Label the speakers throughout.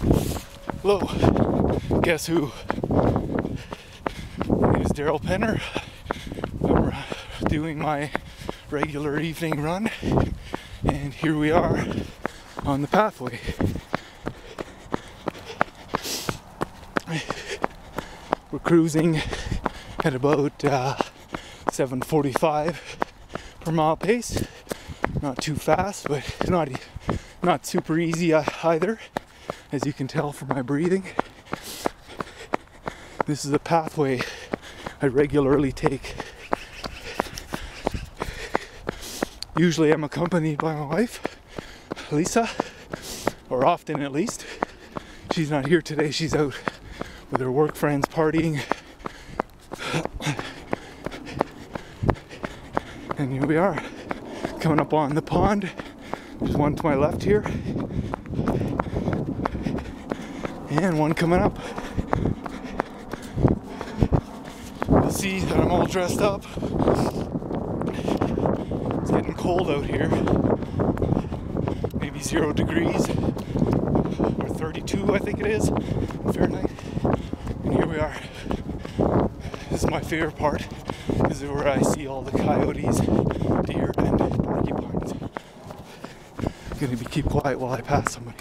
Speaker 1: Hello, guess who? My name is Daryl Penner. I'm doing my regular evening run, and here we are on the pathway. We're cruising at about 7:45 per mile pace. Not too fast, but not super easy either, as you can tell from my breathing. This is a pathway I regularly take. Usually I'm accompanied by my wife, Lisa, or often at least. She's not here today, she's out with her work friends partying. And here we are, coming up on the pond. There's one to my left here, and one coming up. You'll see that I'm all dressed up. It's getting cold out here, maybe 0 degrees, or 32 I think it is, Fahrenheit. And here we are. This is my favorite part. This is where I see all the coyotes, deer, and porcupines. I'm gonna keep quiet while I pass somebody.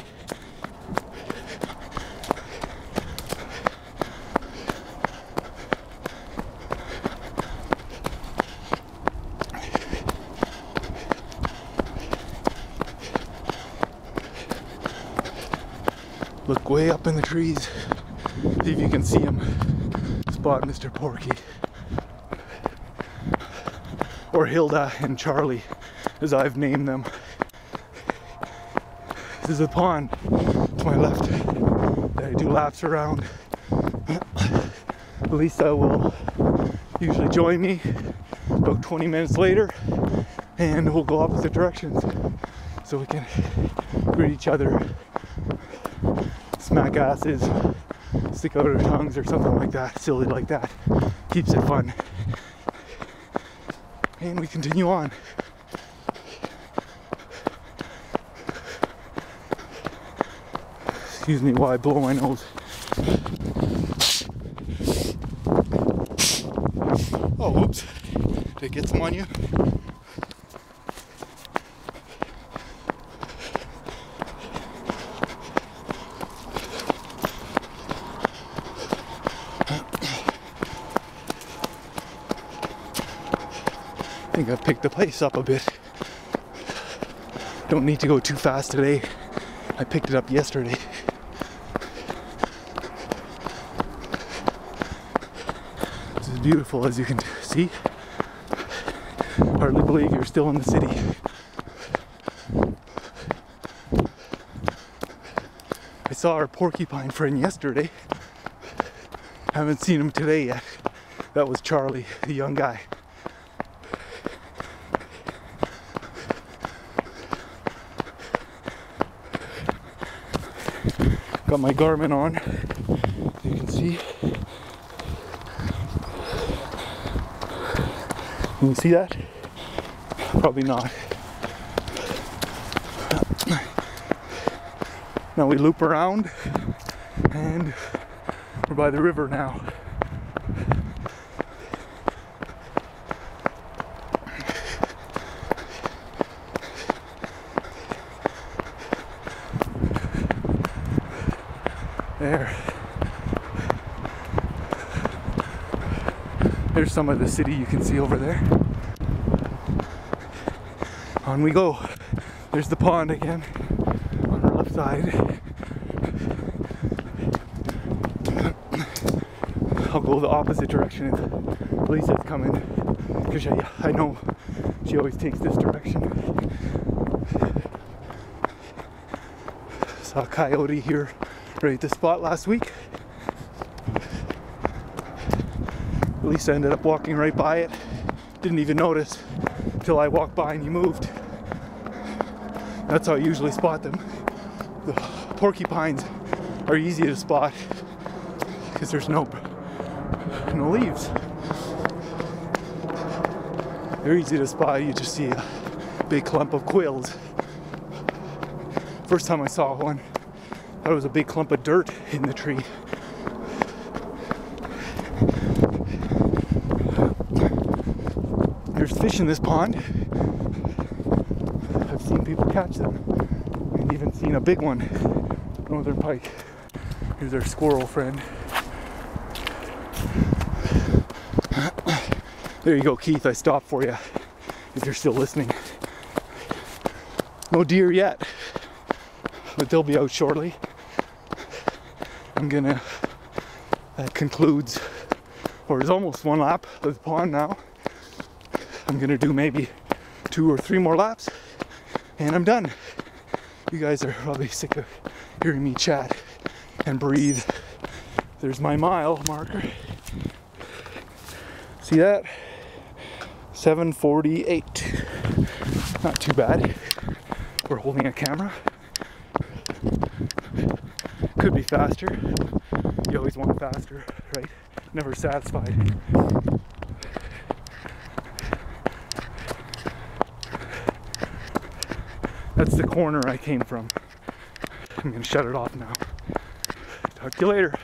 Speaker 1: Look way up in the trees, see if you can see him. Spot Mr. Porky. Or Hilda and Charlie, as I've named them. This is a pond to my left that I do laps around. Lisa will usually join me about 20 minutes later, and we'll go opposite directions so we can greet each other, smack asses, stick out our tongues or something like that, silly like that. Keeps it fun. And we continue on. Excuse me while I blow my nose. Oh, whoops. Did I get some on you? I think I've picked the pace up a bit. Don't need to go too fast today. I picked it up yesterday. This is beautiful, as you can see. Hardly believe you're still in the city. I saw our porcupine friend yesterday. Haven't seen him today yet. That was Charlie, the young guy. Got my Garmin on, you can see. Can you see that? Probably not. Now we loop around, and we're by the river now. There's some of the city you can see over there. On we go. There's the pond again on our left side. I'll go the opposite direction if Lisa's coming, because I know she always takes this direction. Saw a coyote here right at this spot last week. Lisa ended up walking right by it. Didn't even notice until I walked by and he moved. That's how I usually spot them. The porcupines are easy to spot because there's no leaves. They're easy to spot. You just see a big clump of quills. First time I saw one, Thought it was a big clump of dirt in the tree. There's fish in this pond. I've seen people catch them. And even seen a big one, northern pike. Here's our squirrel friend. There you go, Keith, I stopped for you, if you're still listening. No deer yet, but they'll be out shortly. That concludes, or is almost one lap of the pond now. I'm gonna do maybe 2 or 3 more laps, and I'm done. You guys are probably sick of hearing me chat and breathe. There's my mile marker. See that? 7:48. Not too bad. We're holding a camera. Could be faster. You always want faster, right? Never satisfied. That's the corner I came from. I'm gonna shut it off now. Talk to you later.